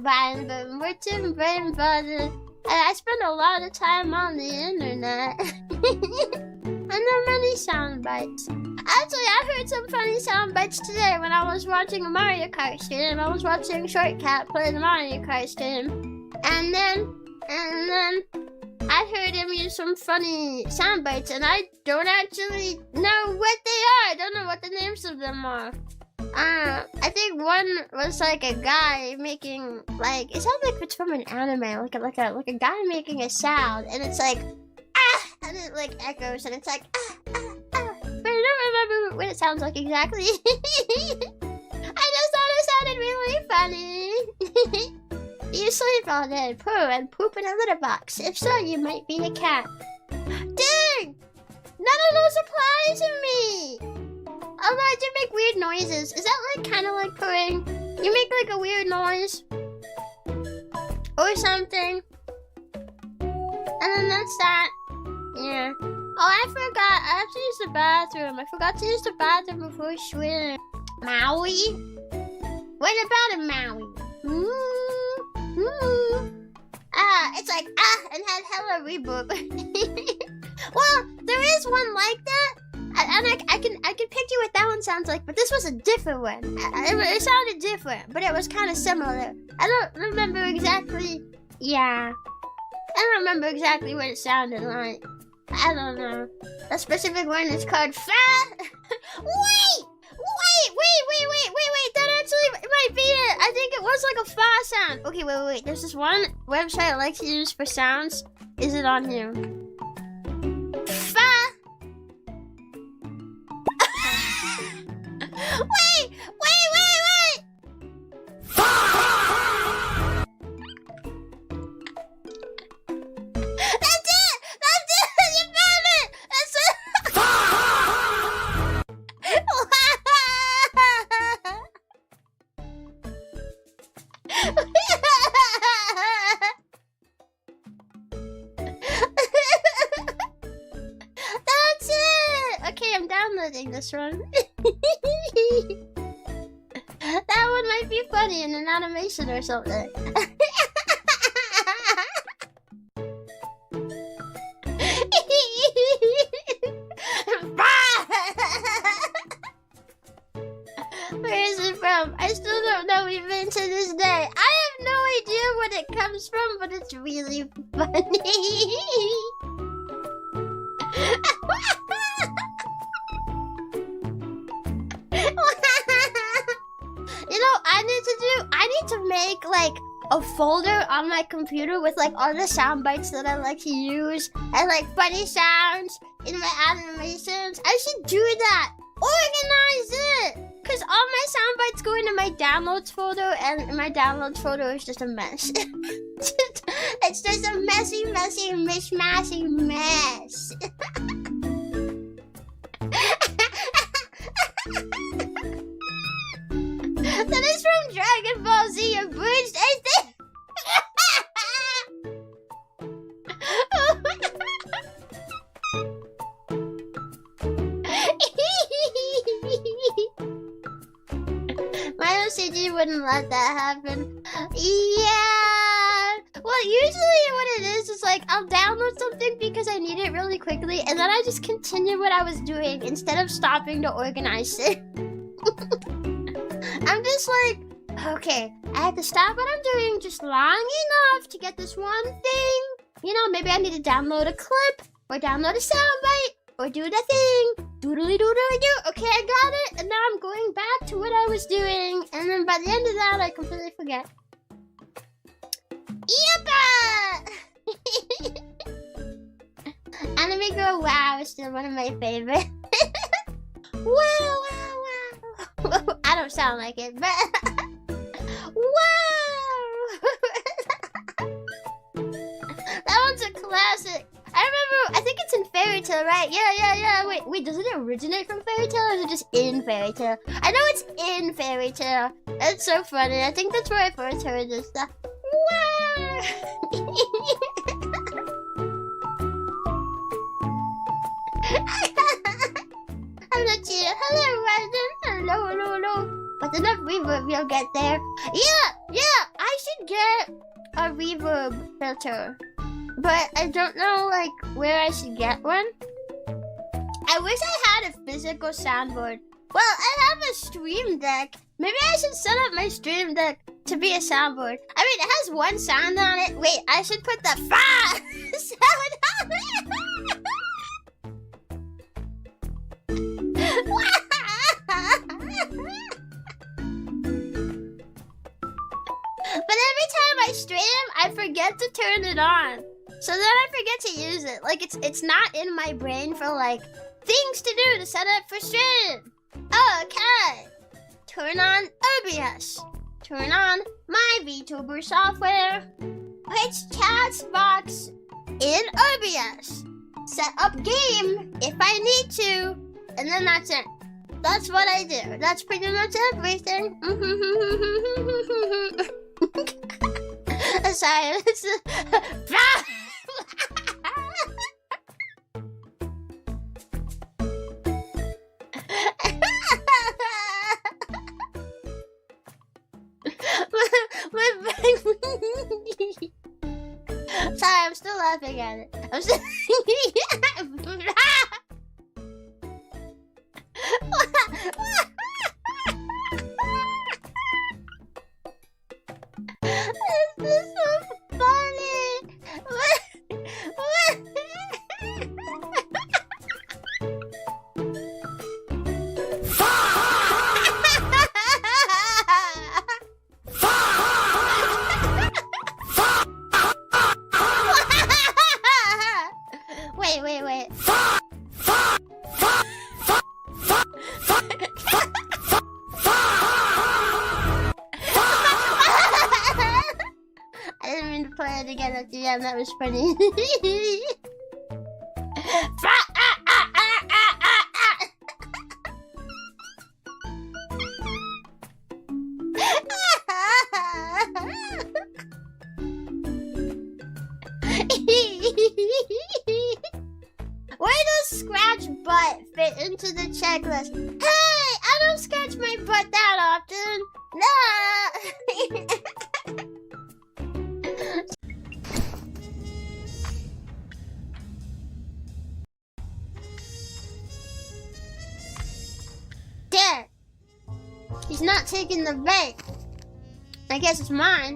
random. We're too brain buzzed. And I spend a lot of time on the internet. I know many sound bites. Actually, I heard some funny sound bites today when I was watching a Mario Kart stream. I was watching Shortcat play the Mario Kart stream. And then I heard him use some funny sound bites, and I don't actually know what they are. I don't know what the names of them are. I think one was like a guy making like, it sounds like it's from an anime, like a guy making a sound, and it's like ah, and it like echoes, and it's like ah ah ah. But I don't remember what it sounds like exactly. I just thought it sounded really funny. You sleep all day, poo, and poop in a litter box. If so, you might be a cat. Dang! None of those apply to me! Although I do make weird noises. Is that like kind of like pooing? You make like a weird noise. Or something. And then that's that. Yeah. Oh, I forgot. I have to use the bathroom. I forgot to use the bathroom before swim. Maui? What about a Maui? It's like and had hella reboot. Well, there is one like that, and I can picture what that one sounds like, but this was a different one. It sounded different, but it was kind of similar. I don't remember exactly. Yeah, I don't remember exactly what it sounded like. I don't know. A specific one is called Fat. Wait! That actually might be it. I think it was like a fa sound. Okay, wait. There's this one website I like to use for sounds. Is it on here? Fa. Wait. That's it. You found it. That's it. That's it! Okay, I'm downloading this one. That one might be funny in an animation or something. Where is it from? I still don't know even to this day. I have no idea what it comes from, but it's really funny. You know, I need to make like a folder on my computer with like all the sound bites that I like to use and like funny sounds in my animations. I should do that. Organize it. Because all my sound bites go into my downloads folder, and my downloads folder is just a mess. It's just a messy, mishmashy mess. That is from Dragon Ball Z Abridged, I think. My OCD wouldn't let that happen. Yeah. Well, usually what it is like I'll download something because I need it really quickly, and then I just continue what I was doing instead of stopping to organize it. I'm just like, okay, I have to stop what I'm doing just long enough to get this one thing. You know, maybe I need to download a clip or download a soundbite or do the thing. Doodly doodly doo. Okay, I got it. And now I'm going back to what I was doing. And then by the end of that, I completely forget. Yeppa! Anime Girl Wow is still one of my favorites. Wow. I don't sound like it, but wow! That one's a classic. I remember, I think it's in Fairy Tail, right? Yeah. Wait, does it originate from Fairy Tail, or is it just in Fairy Tail? I know it's in Fairy Tail. That's so funny. I think that's where I first heard this stuff. Wow! Hello, Chio. Hello, Random. Hello. But enough reverb, you'll get there. Yeah, I should get a reverb filter, but I don't know like where I should get one. I wish I had a physical soundboard. Well, I have a stream deck. Maybe I should set up my stream deck to be a soundboard. I mean, it has one sound on it. Wait, I should put the fa sound on it. But every time I stream, I forget to turn it on. So then I forget to use it. Like it's not in my brain for like things to do to set up for stream. Okay. Turn on OBS. Turn on my VTuber software. Pitch chat box in OBS. Set up game if I need to. And then that's it. That's what I do. That's pretty much everything. Sorry, Sorry, I'm still laughing at it. I'm still This is so funny. Wait. I didn't mean to play it again at the end. That was funny. Where does scratch butt fit into the checklist? Hey, I don't scratch my butt that often. No. There. He's not taking the bait. I guess it's mine.